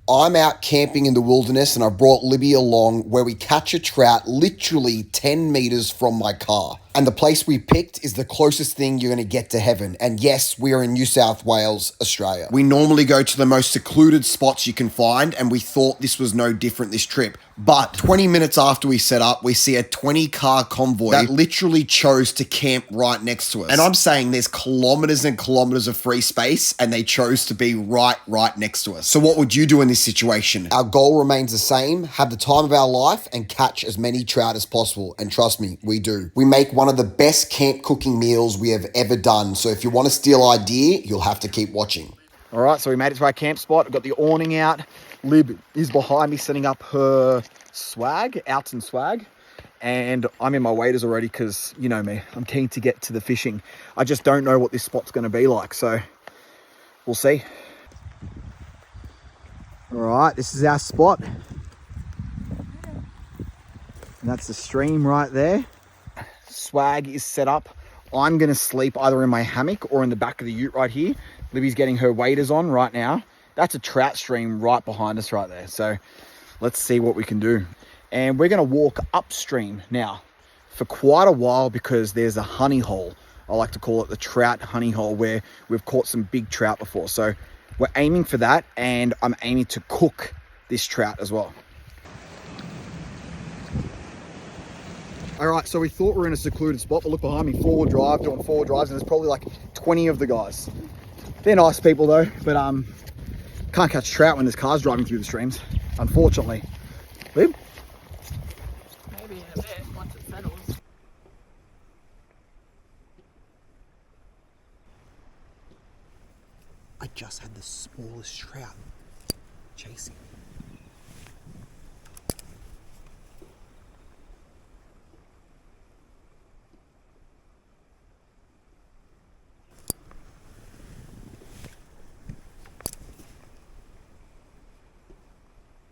I'm out camping in the wilderness and I brought Libby along where we catch a trout literally 10 meters from my car. And the place we picked is the closest thing you're going to get to heaven. And yes, we are in New South Wales, Australia. We normally go to the most secluded spots you can find, and we thought this was no different this trip. But 20 minutes after we set up, we see a 20-car convoy that literally chose to camp right next to us. And I'm saying there's kilometers and kilometers of free space, and they chose to be right next to us. So what would you do in this situation? Our goal remains the same: have the time of our life and catch as many trout as possible. And trust me, we do. We make one of the best camp cooking meals we have ever done. So if you want to steal our idea, you'll have to keep watching. All right, so we made it to our camp spot. I've got the awning out. Lib is behind me setting up her swag, outs and swag. And I'm in my waders already because, you know me, I'm keen to get to the fishing. I just don't know what this spot's going to be like, so we'll see. All right, this is our spot. And that's the stream right there. Swag is set up. I'm going to sleep either in my hammock or in the back of the ute right here. Libby's getting her waders on right now. That's a trout stream right behind us right there. So let's see what we can do. And we're going to walk upstream now for quite a while because there's a honey hole. I like to call it the trout honey hole, where we've caught some big trout before. So we're aiming for that, and I'm aiming to cook this trout as well. All right, so we thought we were in a secluded spot, but look behind me, four-wheel drive, doing four drives, and there's probably like 20 of the guys. They're nice people though, but can't catch trout when there's cars driving through the streams, unfortunately. Lib? Maybe in a bit, once it settles. I just had the smallest trout chasing.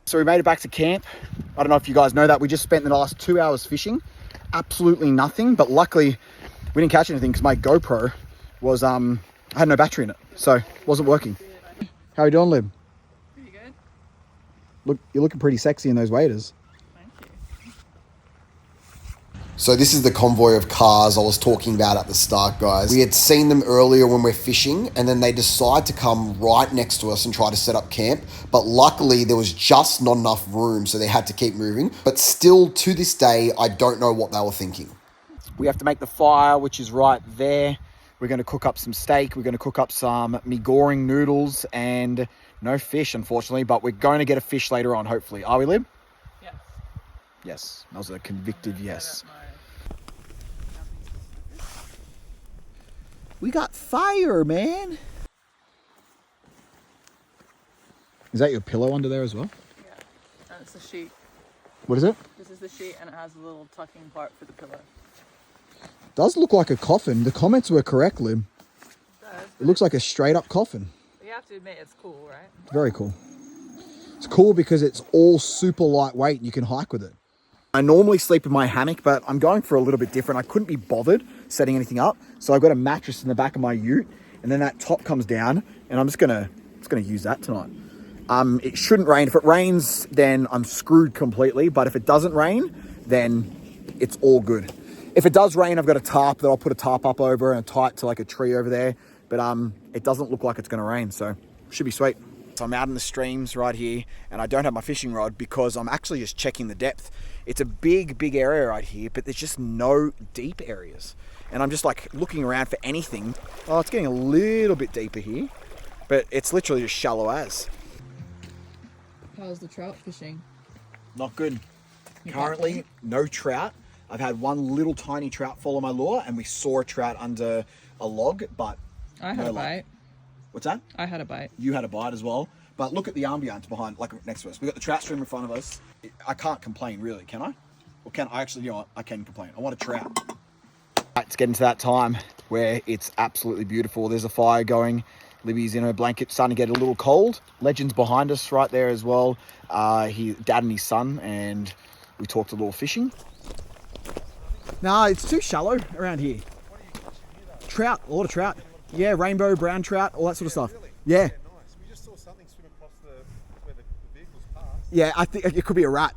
So we made it back to camp. I don't know if you guys know that. We just spent the last 2 hours fishing. Absolutely nothing, but luckily we didn't catch anything because my GoPro was, I had no battery in it, so it wasn't working. How are you doing, Lib? Pretty good. Look, you're looking pretty sexy in those waders. Thank you. So this is the convoy of cars I was talking about at the start, guys. We had seen them earlier when we're fishing, and then they decide to come right next to us and try to set up camp. But luckily there was just not enough room, so they had to keep moving. But still, to this day, I don't know what they were thinking. We have to make the fire, which is right there. We're going to cook up some steak. We're going to cook up some mee goreng noodles, and no fish, unfortunately, but we're going to get a fish later on, hopefully. Are we, Lib? Yes. Yes. That was a convicted yes. We got fire, man. Is that your pillow under there as well? Yeah. And it's the sheet. What is it? This is the sheet, and it has a little tucking part for the pillow. Does look like a coffin. The comments were correct, Lib. It looks like a straight up coffin. You have to admit it's cool, right? Very cool. It's cool because it's all super lightweight and you can hike with it. I normally sleep in my hammock, but I'm going for a little bit different. I couldn't be bothered setting anything up, so I've got a mattress in the back of my ute, and then that top comes down, and I'm just gonna use that tonight. It shouldn't rain. If it rains, then I'm screwed completely. But if it doesn't rain, then it's all good. If it does rain, I've got a tarp that I'll put a tarp up over and tie it to like a tree over there. But it doesn't look like it's gonna rain, so should be sweet. So I'm out in the streams right here, and I don't have my fishing rod because I'm actually just checking the depth. It's a big area right here, but there's just no deep areas. And I'm just like looking around for anything. Oh, it's getting a little bit deeper here, but it's literally just shallow as. How's the trout fishing? Not good. Currently, no trout. I've had one little tiny trout follow my lure, and we saw a trout under a log, but I had a bite. What's that? I had a bite. You had a bite as well. But look at the ambiance behind, like next to us. We've got the trout stream in front of us. I can't complain, really, can I? Or can I actually, you know what? I can complain. I want a trout. It's getting to that time where it's absolutely beautiful. There's a fire going. Libby's in her blanket, starting to get a little cold. Legend's behind us right there as well. Dad and his son, and we talked a little fishing. No, it's too shallow around here. What are you catching here though? Trout, a lot of trout. Yeah, rainbow, brown trout, all that sort of stuff. Yeah. Nice. We just saw something swim across where the Yeah, I think it could be a rat.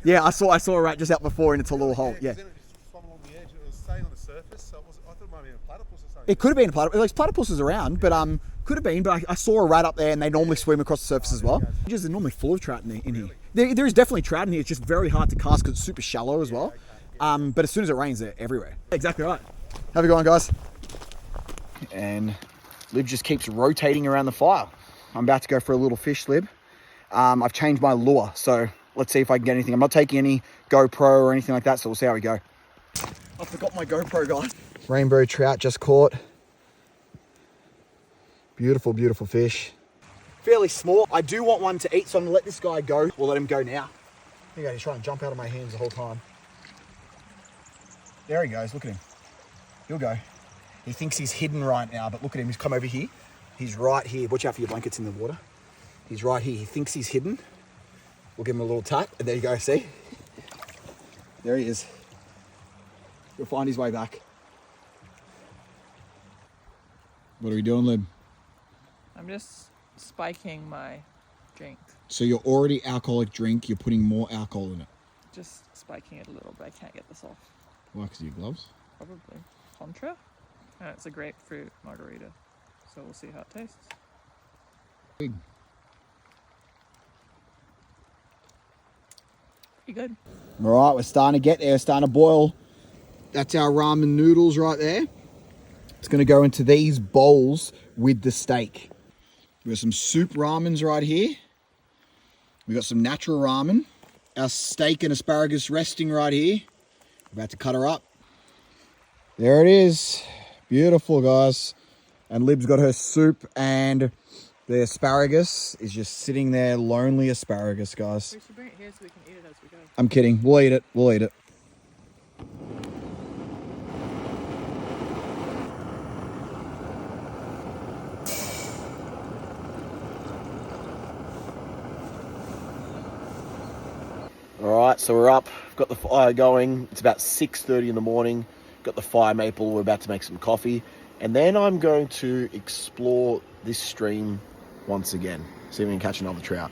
Yeah, I saw a rat just out before, and it's a little hole. Yeah. Then it just swam along the edge. It was staying on the surface, so I thought it might have been a platypus or something. It could have been a platypus. There's platypuses around, but could have been. But I saw a rat up there, and they normally swim across the surface as well. They're normally full of trout in here. There is definitely trout in here. It's just very hard to cast because it's super shallow as well. But as soon as it rains, they're everywhere. Exactly right. Have a good one, guys. And Lib just keeps rotating around the fire. I'm about to go for a little fish, Lib. I've changed my lure, so let's see if I can get anything. I'm not taking any GoPro or anything like that, so we'll see how we go. I forgot my GoPro, guys. Rainbow trout just caught. Beautiful, beautiful fish. Fairly small. I do want one to eat, so I'm gonna let this guy go. We'll let him go now. There you go, he's trying to jump out of my hands the whole time. There he goes, look at him. He'll go. He thinks he's hidden right now, but look at him, he's come over here. He's right here. Watch out for your blankets in the water. He's right here. He thinks he's hidden. We'll give him a little tap, and there you go, see? There he is. He'll find his way back. What are we doing, Lib? I'm just spiking my drink. So you're already alcoholic drink, you're putting more alcohol in it. Just spiking it a little, but I can't get this off. Why, because of your gloves? Probably. Contra? And it's a grapefruit margarita. So we'll see how it tastes. Big. Pretty good. All right, we're starting to get there, starting to boil. That's our ramen noodles right there. It's gonna go into these bowls with the steak. We got some soup ramens right here. We got some natural ramen. Our steak and asparagus resting right here. We're about to cut her up. There it is. Beautiful, guys. And Lib's got her soup, and the asparagus is just sitting there, lonely asparagus, guys. We should bring it here so we can eat it as we go. I'm kidding. We'll eat it. We'll eat it. All right, so we're up. We've got the fire going. It's about 6:30 in the morning. Got the fire maple. We're about to make some coffee. And then I'm going to explore this stream once again. See if we can catch another trout.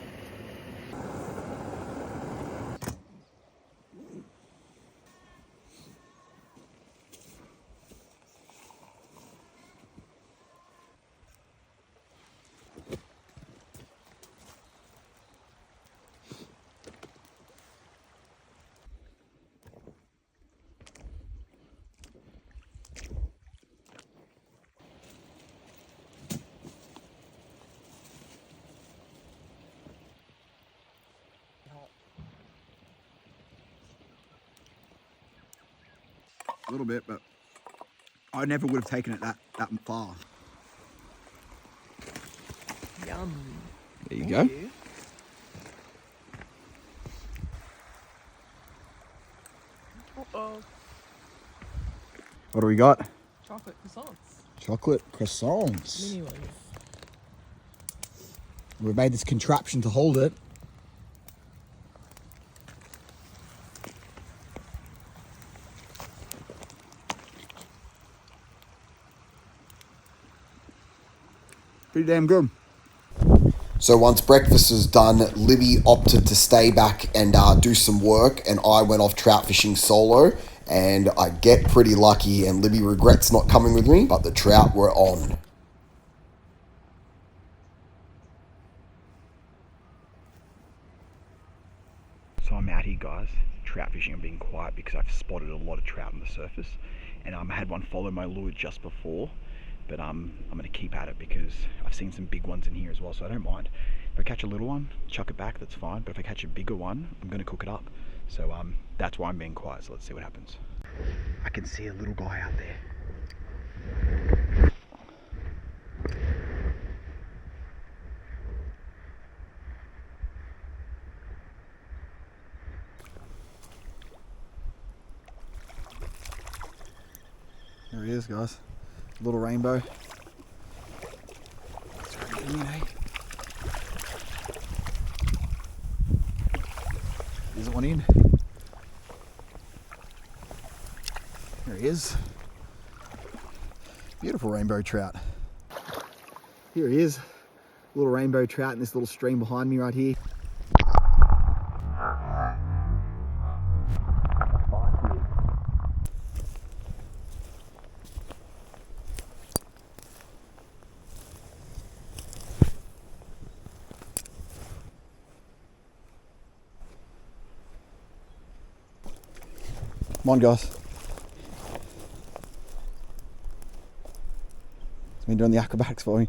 A little bit, but I never would have taken it that far. Yum. There you go. Uh-oh. What do we got? Chocolate croissants. Chocolate croissants. Mini ones. We've made this contraption to hold it. Pretty damn good. So once breakfast is done, Libby opted to stay back and do some work, and I went off trout fishing solo, and I get pretty lucky, and Libby regrets not coming with me, but the trout were on. So I'm out here, guys, trout fishing. I'm being quiet because I've spotted a lot of trout on the surface, and I had one follow my lure just before. But I'm going to keep at it because I've seen some big ones in here as well, so I don't mind. If I catch a little one, chuck it back, that's fine. But if I catch a bigger one, I'm going to cook it up. So that's why I'm being quiet, so let's see what happens. I can see a little guy out there. There he is, guys. Little rainbow. It's right in, eh? There's one in. There he is. Beautiful rainbow trout. Here he is. Little rainbow trout in this little stream behind me right here. Come on, guys. It's been doing the acrobatics for me.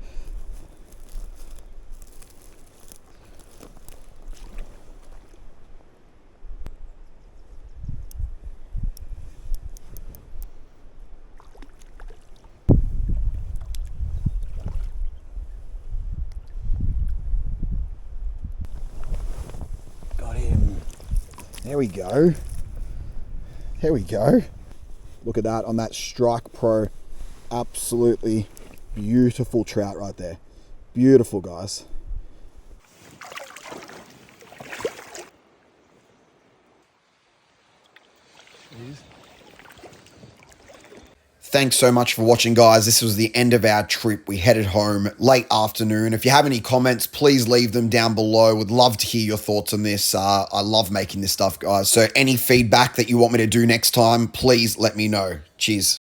Got him. There we go. There we go. Look at that on that Strike Pro. Absolutely beautiful trout right there. Beautiful, guys. Thanks so much for watching, guys. This was the end of our trip. We headed home late afternoon. If you have any comments, please leave them down below. Would love to hear your thoughts on this. I love making this stuff, guys. So any feedback that you want me to do next time, please let me know. Cheers.